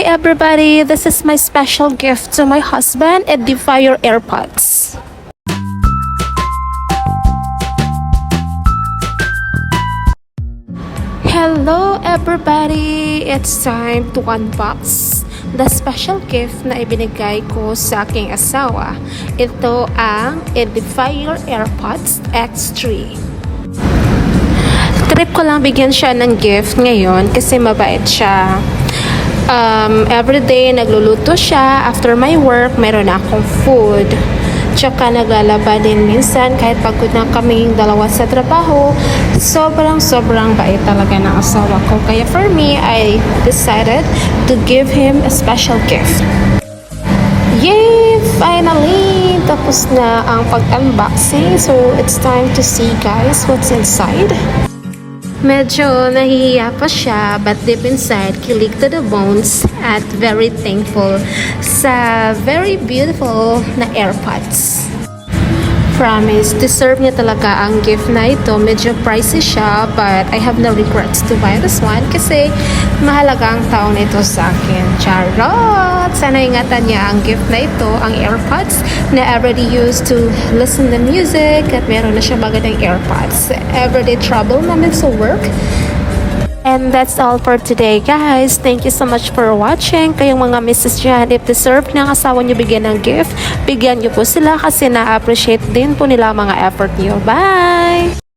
Hi everybody, this is my special gift to my husband, Edifier Airpods. Hello everybody! It's time to unbox the special gift na ibinigay ko sa aking asawa. Ito ang Edifier Airpods X3. Trip ko lang bigyan siya ng gift ngayon kasi mabait siya. Everyday nagluluto siya. After my work, meron akong food. Tsaka naglalaba din minsan kahit pagod na kaming dalawa sa trabaho. Sobrang bait talaga ng asawa ko. Kaya for me, I decided to give him a special gift. Yay! Finally! Tapos na ang pag-unboxing. So, it's time to see guys what's inside. Medyo nahihiya pa siya, but deep inside, kilig to the bones at very thankful sa very beautiful na AirPods. Promise, deserve niya talaga ang gift na ito. Medyo pricey siya, but I have no regrets to buy this one kasi mahalaga ang taon ito sa akin. Charot! Sana ingatan niya ang gift na ito, ang AirPods na everyday used to listen to music at meron na siya magandang AirPods. Everyday trouble namin sa work. And that's all for today guys. Thank you so much for watching. Kayong mga Mrs. dyan, if deserve ng asawa nyo bigyan ng gift, bigyan nyo po sila kasi na-appreciate din po nila mga effort nyo. Bye!